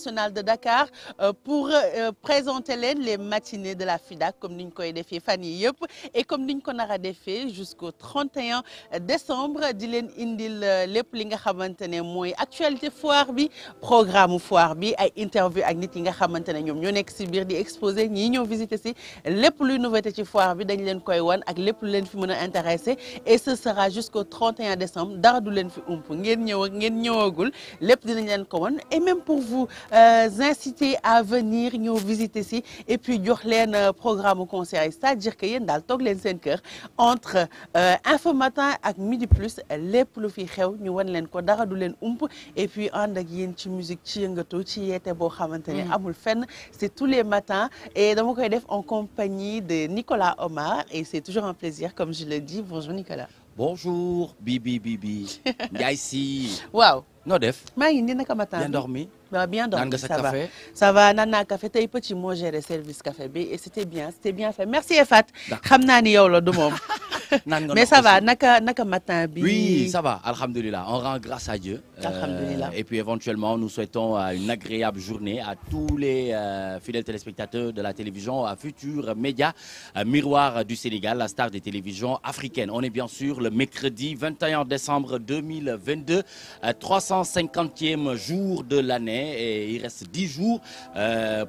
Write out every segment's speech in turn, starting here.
international de Dakar pour présenter les matinées de la FIDAK comme niñ koy defee fan yi yëpp et comme niñ ko nar a defee jusqu'au 31 décembre di leen indil lépp li nga xamante ne mooy actualité foire bi programme foire bi ay interview ak nit yi nga xamante ne ñoom ñoo nekk si biir di exposé ñii ñëw visiter si lépp luy nouveauté ci foire bi dañ leen koy wan ak lépp lu leen fi mën a intéressé et ce sera jusqu'au 31 décembre dara du leen fi ump ngeen ñëw ak ngeen ñëwagul lépp dinañ leen ko wan et même pour vous inciter à venir ñëw visiter si et puis jox leen programme concert yi c'est-à-dire que yéen daal toog leen seen kër entre Info Matin ak Midi Plus lépp lu fi xew ñu wan leen ko dara du leen ump et puis ànd ak yéen ci musique ci yëngatu ci yeete boo xamante ne amul fenn c'est tous les matins et dama koy def en compagnie de Nicolas Omar et c'est toujours un plaisir comme je le dis. Bonjour Nicolas. Bonjour Bibi Ndiaye Sy. waaw. noo def. maa ngi nii naka matin. bien dormi. waaw bien dormi. naan nga sa café. ça va naan naa café tey petit moo géré service café bi et c'était bien fait merci Efat. xam naa ni yow la du moom. mais ça va naka matin bi. oui ça va alhamdulillah on rend grâce à Dieu. Alhamdulillah. Et puis éventuellement nous souhaitons une agréable journée à tous les fidèles téléspectateurs de la télévision à Futur Média, miroir du Sénégal, la star des télévisions africaines. On est bien sûr le mercredi 21 décembre 2022, 350e jour de l'année et il reste 10 jours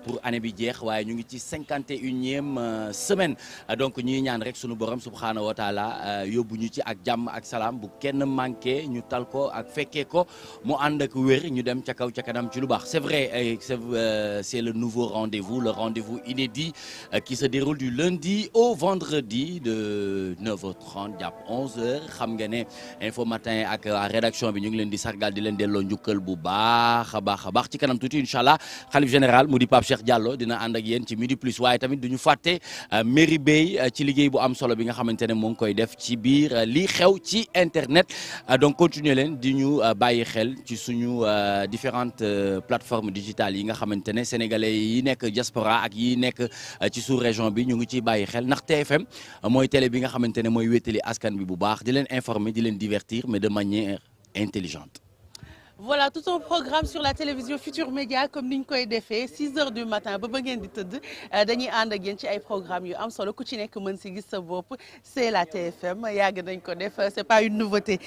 pour année bi jeex waaye ñu ngi ci 51e semaine donc ñuy ñaan rek sunu borom subhanahu wa taala yóbbu ñu ci ak jàmm ak salaam bu kenn manqué ñu tal ko ak fekkee ko mu ànd ak wér ñu dem ca kaw ca kanam ci lu baax. C'est vrai c'est le nouveau rendez-vous, le rendez-vous inédit qui se déroule du lundi au vendredi de 9h30 jàpp 11h xam nga ne Info Matin ak rédaction bi ñu ngi leen di sargal di leen delloo njukkal bu baax a baax ci kanam tuuti incha allah xalif général mu di Pape Cheikh Diallo dina ànd ak yéen ci Midi Plus waaye tamit duñu fàtte Mairie Bey ci liggéey bu am solo bi nga xamante ne moo ngi koy def ci biir lii xew ci internet donc continuer leen di ñu bàyyi xel ci suñu différentes plateformes digitales yi nga xamante ne sénégalais yi nekk diaspora ak yi nekk ci sous-région bi ñu ngi ciy bàyyi xel ndax TFM mooy télé bi nga xamante ne mooy wéttali askan bi bu baax di leen informer di leen divertir mais de manière intelligente. Voilà tout un programme sur la télévision Futur Média comme ni ñu koy defee 6h du matin ba ngeen di tëdd dañuy ànd ak yéen ci ay programmes yu am solo ku ci nekk mën si gis sa bopp c'est la TFM yàgg nañ ko def c'est pas une nouveauté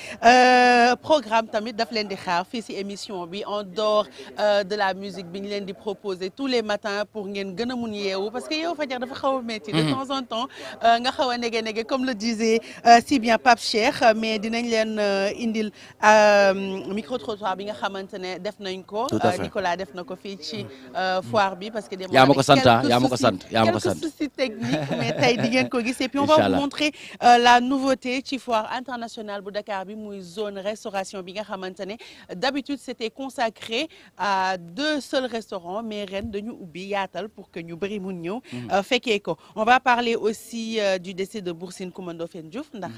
programme tamit daf leen di xaar fii si émission bi en dehors de la musique bi ñu leen di proposer tous les matins pour ngeen gën a mun yeewu parce que yow fajar dafa xaw a métti de temps en temps nga xaw a nege comme le disait si bien Pape Cheikh mais dinañ leen indil micro-trottoir nga xamante ne def nañ ko Nicolas def na ko fii ci foire bi parce que yaa ma ko sant quelques soucis techniques mais tey di ngeen ko gis et puis on va vous montrer la nouveauté ci foire internationale bu Dakar bi muy zone restauration bi nga xamante ne d'habitude c'était consacré à 2 seuls restaurants mais ren dañu ubbi yaatal pour que ñu bëri mun ñëw fekkee ko on va parler aussi du décès de Boursine Coumba Ndoffène Diouf ndax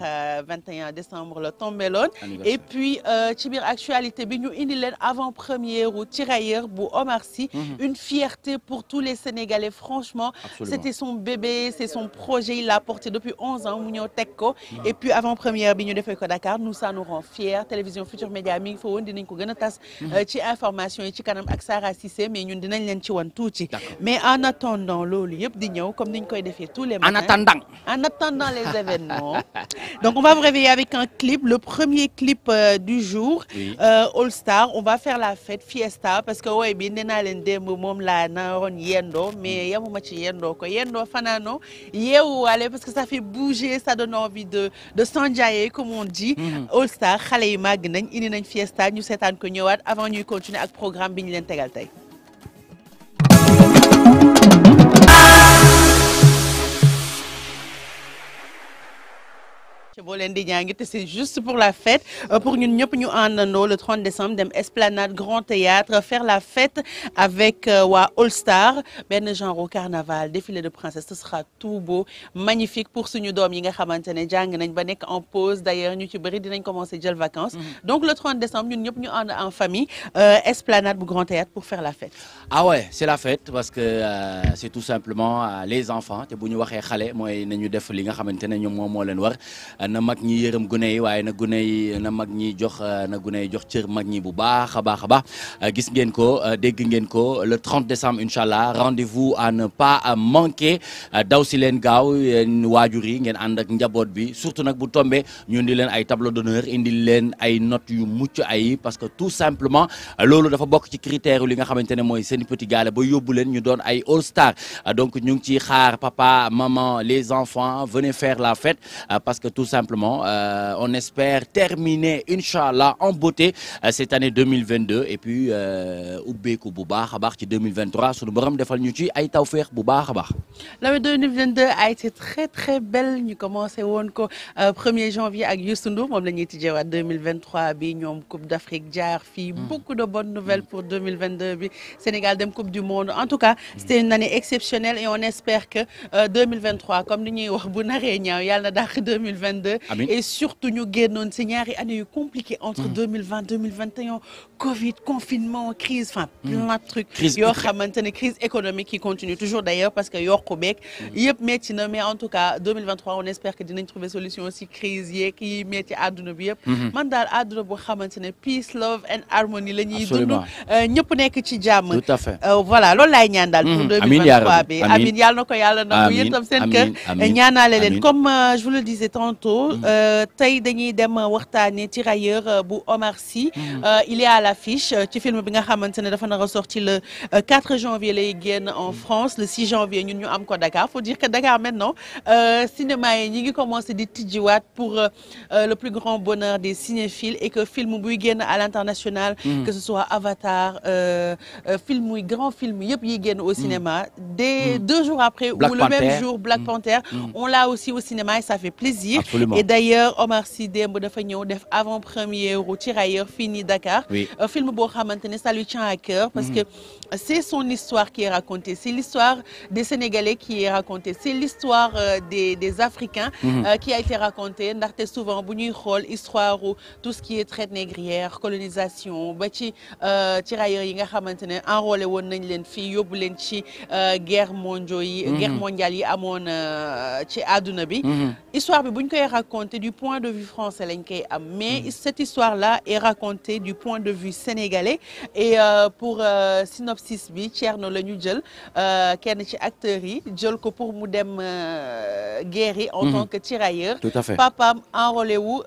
21 décembre la tombeloon et puis ci biir actualité bi ñu indi leen avant-première ou tirailleur bu Omar Sy une fierté pour tous les Sénégalais franchement. Absolument. C'était son bébé c'est son projet il l'a porté depuis 11 ans mu ñëw teg ko et puis avant-première bi ñu defee ko Dakar nous ça nous rend fiers télévision Futur Média mi ngi fa woon dinañ ko gën a tas ci information yi ci kanam ak Sarah Cissé mais ñun dinañ leen ci wan tuuti mais en attendant loolu yëpp di ñëw comme ni ñu koy defee tous les matins en attendant les événements donc on va vous réveiller avec un clip le premier clip du jour All Star on va faire la fête fiesta parce que woy bi nee naa leen démb moom laa naroon yendoo mais yamuma ci yendoo ko yendoo fanaano yeewuwaale parce que ça fait bouger ça donne envie de s'enjailler comme on dit All Star xale yi màgg nañ indi nañ fiesta ñu seetaan ko ñëwaat avant ñuy continuer ak programme bi ñu leen tegal tey boo leen di ñaangi te c'est juste pour la fête pour ñun ñëpp ñu àndandoo le 30 décembre dem Esplanade Grand Théâtre faire la fête avec waa All Star benn genre au carnaval défilé de princesse ce sera tout beau magnifique pour suñu doom yi nga xamante ne jàng nañ ba nekk en pause d'ailleurs ñu ci bëri dinañ commencer jël vacances donc le 30 décembre ñun ñëpp ñu ànd en famille Esplanade bu Grand Théâtre pour faire la fête. Ah ouais c'est la fête parce que c'est tout simplement les enfants te bu ñu waxee xale mooy nañu def li nga xamante ne ñoom moom moo leen war na mag ñi yërëm gune yi waaye na gune yi na mag ñi jox na gune yi jox cër mag ñi bu baax a baax a baax gis ngeen ko dégg ngeen ko le 30 décembre incha allah rendez-vous à ne pas manquer daw si leen gaaw yéen waajur yi ngeen ànd ak njaboot bi surtout nag bu tombé ñu indi leen ay tableau d'honneur indi leen ay notes yu mucc ay parce que tout simplement loolu dafa bokk ci critère li nga xamante ne mooy Sen Petit Gallé ba yóbbu leen ñu doon ay all star donc ñu ngi ciy xaar papa maman les enfants venez faire la fête parce que tout simplement on espère terminer incha allah en beauté cette année 2022 et puis ubbeeku bu baax a baax ci 2023 sunu borom defal ñu ci ay tawféex bu baax a baax. L'année 2022 a été très très belle ñu commencé woon ko 1er janvier ak Youssou Ndour moom la ñuy tijjeewaat 2023 bi ñoom Coupe d'Afrique jaar fii beaucoup de bonnes nouvelles pour 2022 bi Sénégal dem Coupe du Monde en tout cas c'était une année exceptionnelle et on espère que 2023 comme ni ñuy wax bu naree ñaaw yàlla na dàq 2022 et surtout ñu génnoon ci ñaari années yu compliquées entre 2020 2021 Covid confinement crise enfin plein de trucs yoo xamante ne crise économique qui continue toujours d'ailleurs parce que yokku beeg yëpp métti na mais en tout cas 2023 on espère que dinañ trouver solution aussi crise yeeg yi métti àdduna bi yëpp man daal àdduna boo xamante ne peace love and harmony la ñuy dund ñëpp nekk ci jàmm tout à fait voilà loolu laay ñaan daal pour 2023 bi amiin yàlla na ko yàlla na mu yëtam seen kër ñaanaale leen comme je vous le disais tantôt tey dañuy dem waxtaane tirailleur bu Omar Sy il est à l'affiche ci film bi nga xamante ne dafa nar a sorti le 4 janvier lay génn en France le 6 janvier ñun ñu am ko Dakar faut dire que Dakar maintenant cinéma yi ñi ngi commencé di tijjiwaat pour le plus grand bonheur des cinéphiles et que film buy génn à l'international que ce soit Avatar film muy grand film yëpp yi génn au cinéma dès 2 jours après ou le même jour Black Panther on l'a aussi au cinéma et ça fait plaisir. Absolument. Et d'ailleurs Omar Sy démb dafa ñëw def avant-première u Tirailleur fii nii Dakar film boo xamante ne ça lui tient à cœur parce que c'est son histoire qui est racontée c'est l'histoire des Sénégalais qui est racontée c'est l'histoire des Africains qui a été racontée ndaxte souvent bu ñuy xool histoire u tout ce qui est traite négrière colonisation ba ci tirailleurs yi nga xamante ne enrôlé woon nañ leen fii yóbbu leen ci guerre mondiale yi amoon ci àdduna bi histoire bi bu ñu koy raconter du point de vue français lañ koy am mais cette histoire là est racontée du point de vue sénégalais et pour synopsis bi Thierno la ñu jël kenn ci acteurs yi jël ko pour mu dem guerre yi en tant que tirailleur. Tout à fait. Papaam enrôlé wu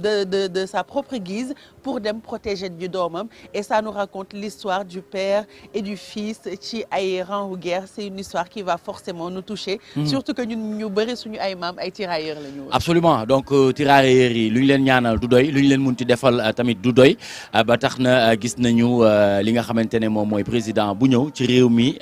de sa propre guise pour dem protéger du doomam et ça nous raconte l'histoire du père et du fils ci ay rangs wu guerre c'est une histoire qui va forcément nous toucher surtout que ñun ñu bëri suñu ay maam ay tirailleurs la ñu absolument donc tirailleurs yi lu ñu leen ñaanal du doy lu ñu leen munti defal tamit du doy ba tax na gis nañu li nga xamante ne moom mooy président bu ñëw ci réew mi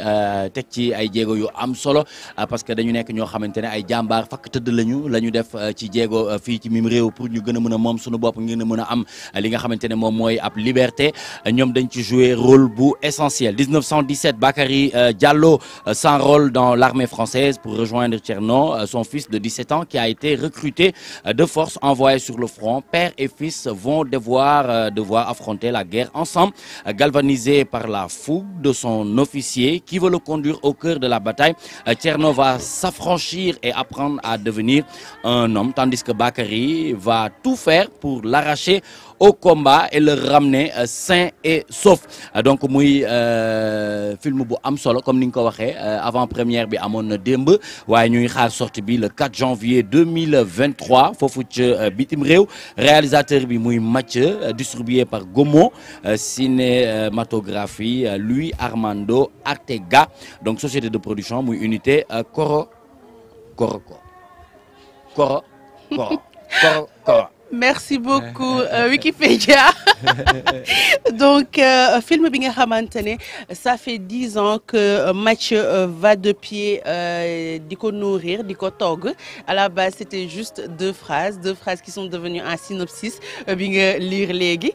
teg ci ay jéego yu am solo parce que dañu nekk ñoo xamante ne ay jàmbaar fakk tëdd la ñu def ci jéego fii ci mim réew pour ñu gën a mën a moom suñu bopp ngeen a mën a am li nga xamante ne moom mooy ab liberté ñoom dañ ci jouer rôle bu essentiel 1917 Bakary Diallo s'enrôle dans l'armée française pour rejoindre Thierno son fils de 17 ans qui a été recruté de force envoyé sur le front père et fils vont devoir affronter la guerre ensemble galvanisé par la fougue de son officier qui veut le conduire au cœur de la bataille Thierno va s'affranchir et apprendre à devenir un homme tandis que Bakary va tout faire pour l'arracher au combat et le ramener sain et sauf donc muy film bu am solo comme ni nga ko waxee avant-première bi amoon na démb waaye ñuy xaar sortie bi le 4 janvier 2023 foofu ca bitim réew réalisateur bi muy Mathieu distribué par Gomo cinématographie Louis Armando Artega donc société de production muy unité Koro. Merci beaucoup Wikipédia donc film bi nga xamante ne ça fait 10 ans que Mathieu va de pied di ko nourrir di ko togg à la base c'était juste deux phrases qui sont devenues un synopsis bi nga lire léegi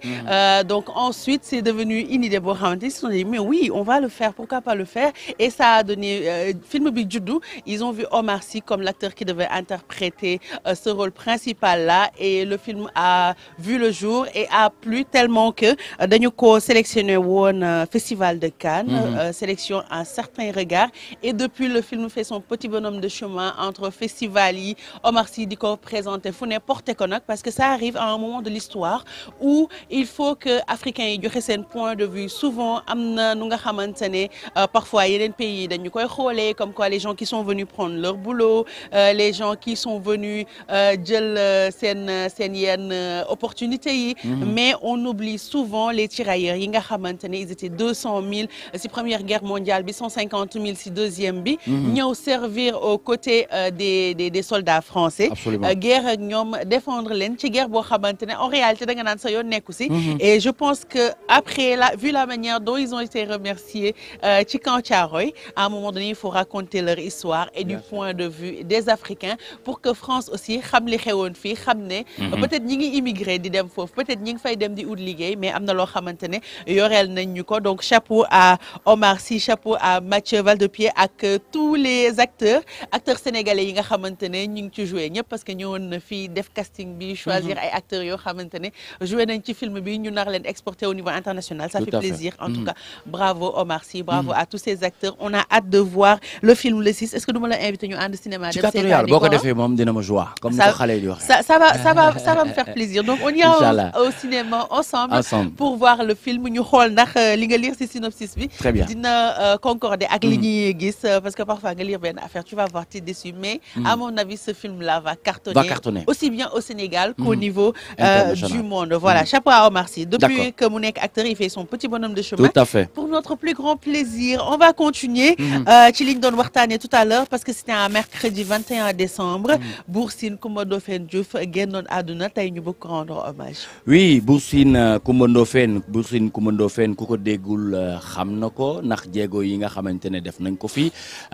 donc ensuite c'est devenu une idée boo xamante ne ils se sont dit mais oui on va le faire pourquoi pas le faire et ça a donné film bi juddu ils ont vu Omar Sy comme l'acteur qui devait interpréter ce rôle principal là et le film a vu le jour et a plu tellement que dañu ko sélectionné woon Festival de Cannes, sélection un certain regard, et depuis le film fait son petit bonhomme de chemin entre festival yi. Omar Sy di ko présenté fu ne porté ko nag parce que ça arrive à un moment de l'histoire où il faut que africains yi joxe seen point de vue. Souvent am na nu nga xamante ne parfois yeneen pays dañu koy xoolee comme quoi les gens qui sont venus prendre leur boulot, les gens qui sont venus jël seen yenn opportunités yi, mais on oublie souvent les tirailleurs yi nga xamante ne ils étaient 200 000 si première guerre mondiale bi, 150 000 si deuxième bi, ñëw servir aux côtés des soldats français. Guerre ak ñoom défendre leen ci guerre boo xamante ne en réalité da nga naan sa yoon nekku si. Et je pense que après vu la manière dont ils ont été remerciés ci camp Thiaroye, à un moment donné il faut raconter leur histoire et du point de vue des Africains pour que France aussi xam li xewoon fii, xam ne peut-être ñi ngi immigré di dem foofu, peut-être ñi ngi fay dem di ut liggéey, mais am na loo xamante ne yoreel nañ ñu ko. Donc chapeau à Omar Sy, chapeau à Mathieu Valdepied ak tous les acteurs sénégalais yi nga xamante ne ñu ngi ci joué ñëpp, parce que ñëwoon na fii def casting bi choisir ay acteurs yoo xamante ne joué nañ ci film bi ñu nar leen exporter au niveau international. Ça fait plaisir en tout cas. Bravo Omar Sy, bravo à tous ces acteurs. On a hâte de voir le film le 6. Est-ce que du ma la invité ñu ànd cinéma def seetaani ko? Boo ko defee moom dina ma joie comme ni ko xale yi di waxee. Ça va me faire plaisir. Donc on ira au cinéma ensemble pour voir le film. ñu xool ndax li nga lire ci synopsis bi dina concorder ak li ñuy gis, parce que parfois nga lire benn affaire tu vas voir t'es déçu, mais à mon avis ce film là va cartonner aussi bien au Sénégal qu'au niveau du monde. Voilà, chapeau à Omar Sy. Depuis que mu nekk acteur, il fait son petit bonhomme de chemin. Tout à fait. Pour notre plus grand plaisir, on va continuer ci liñ doon waxtaanee tout à l'heure, parce que c'était un mercredi 21 décembre. Bour Sine Coumba Ndoffène Diouf génnoon àdduna, tey ñu bëgg rendre hommage. Oui, Bour Sine Coumba Ndoffène ku ko déggul xam na ko ndax jéego yi nga xamante ne def nañ ko fi.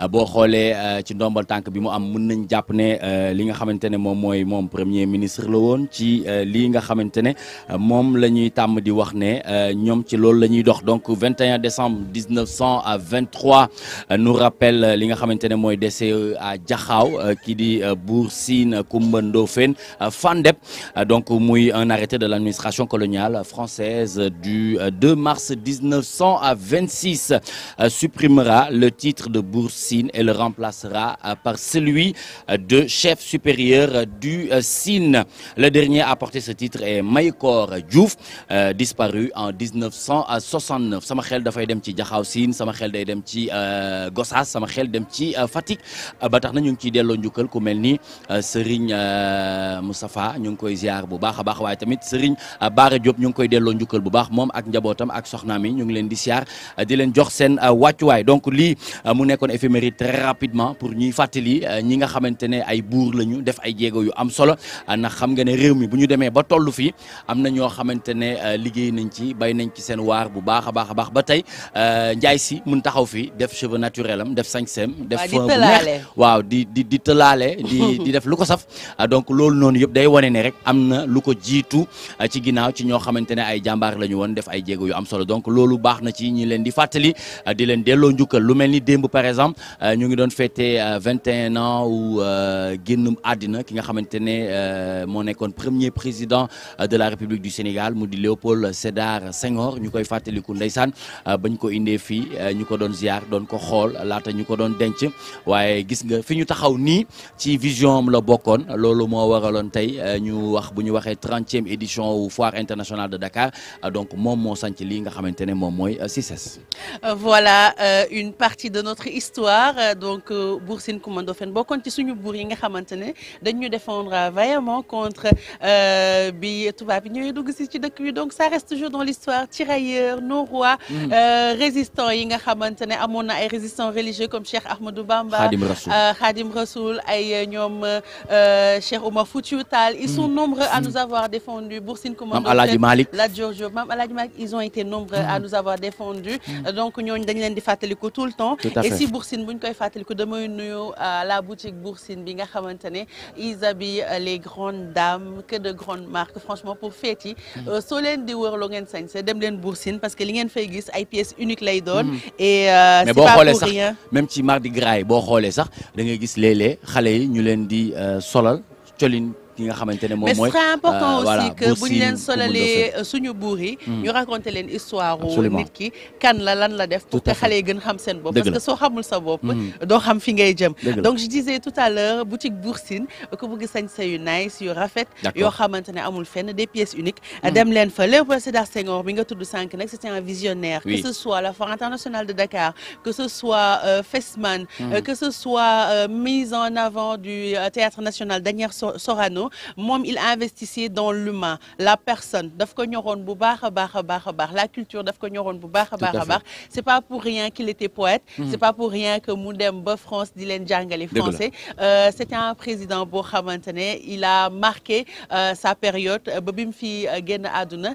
Boo xoolee ci ndombal tànk bi mu am mën nañ jàpp ne li nga xamante ne moom premier ministre la woon ci lii nga xamante ne moom la ñuy tàmm di wax ne ñoom ci loolu la ñuy dox. Donc 21 décembre 1923 nous rappelle li nga xamante ne mooy décès à Diakhao qui di Bour Sine Coumba Ndoffène Fandeb, donc muy un arrêté de l'administration coloniale française du 2 mars 1926 supprimera le titre de Bour Sine et le remplacera par celui de chef supérieur du Sine. Le dernier à porter ce titre est Mayakor Diouf, disparu en 1969. sama xel dafay dem ci Diakhao Sine, sama xel day dem ci Gossas, sama xel dem ci Fatick, ba tax na ñu ngi ciy delloo njukkal ku mel ni Serigne Moustapha ñu ngi koy ziar bu baax a baax, waaye tamit Serigne Bara Diop ñu ngi koy delloo njukkal bu baax moom ak njabootam ak soxnaam yi ñu ngi leen di ziar di leen jox seen wàccuwaay. Donc lii mu nekkoon éphéméride très rapidement pour ñuy fàttali ñi nga xamante ne ay buur lañu def ay jéego yu am solo, ndax xam nga ne réew mi bu ñu demee ba tollu fii am na ñoo xamante ne liggéey nañ ci bay nañ ci seen waar bu baax a baax ba tey Ndiaye Sy mun taxaw fii def cheveux naturel am def sañseem def bu neex waaw di tëlaale di def lu ko saf. Donc loolu noonu yëpp day wane ne rek am na lu ko jiitu ci ginnaaw ci ñoo xamante ne ay jàmbaar la ñu woon def ay jéego yu am solo. Donc loolu baax na ci ñi leen di fàttali di leen delloo njukkal. Lu mel ni démb par exemple ñu ngi doon fêter 21 ans ou génnum àddina ki nga xamante ne moo nekkoon premier président de la République du Sénégal mu di Léopold Sédar Senghor. ñu koy fàttaliku ndeysaan bañ ko indee fii ñu ko doon ziar doon ko xool laata ñu ko doon denc, waaye gis nga fi ñu taxaw nii ci vision am la bokkoon. Loolu moo waraloon tey ñu wax bu ñu waxee 30e édition wu foire internationale de Dakar, donc moom moo sanc lii nga xamante ne moom mooy CICES. Voilà une partie de notre histoire. Donc Bour Sine Coumba Ndoffène bokkoon ci suñu buur yi nga xamante ne dañu défendre vaillamment contre bi tubaab bi ñooy dugg ci dëkk bi. Donc ça reste toujours dans l'histoire. Tirailleurs, nos rois, résistants yi nga xamante ne amoon na ay résistants religieux comme Cheikh Ahmadou Bamba, Khadim Rassoul, ay ñoom Cheikh Oumar Foutiyou Tall. Ils sont nombreux à nous avoir défendu. Bour Sine Coumba Ndoffène, Lat Dior Diop, Mame Alhaji Malick, ils ont été nombreux à nous avoir défendu. Donc ñooñu dañ leen di fàttaliku tout le temps. Et si Bour Sine buñ koy fàttaliku damay nuyu la boutique Bour Sine bi nga xamante ne ils habillent les grandes dames, que de grandes marques. Franchement pour fête yi soo leen di wër loo ngeen sañse dem leen Bour Sine, parce que li ngeen fay gis ay pièces uniques lay doon. Et c'est pas pour rien. Même ci Mardi Gras boo xoolee sax da ngay gis léeg-léeg xale yi ñu leen di solal colin ki nga xamante ne moom mais mooy. c'est très important aussi que bu ñu leen Sine solalee suñu buur yi. ñu raconter leen histoire nit ki kan la lan la def pour que xale yi gën xam seen bopp. parce que soo xamul sa bopp. doo xam fi ngay jëm. donc je disais tout à l'heure boutique Bour Sine ku bëgg sañse yu nice yu rafet. yoo xamante ne amul fenn des pièces uniques. dem leen fa Léopold Sédar Senghor bi nga tudd sànq nag c'était un visionnaire. que ce soit la Foire internationale de Dakar que ce soit Fesman. que ce soit mise en avant du théâtre national Daniel Sorano moom il investissait dans l'humain la personne daf ko ñoroon bu baax a baax a baax a baax la culture daf ko ñoroon bu baax a baax a baax c'est pas pour rien qu'il était poète c'est pas pour rien que mu dem ba France di leen jàngale français c'était un président boo xamante ne il a marqué sa période ba bi mu fi génn àdduna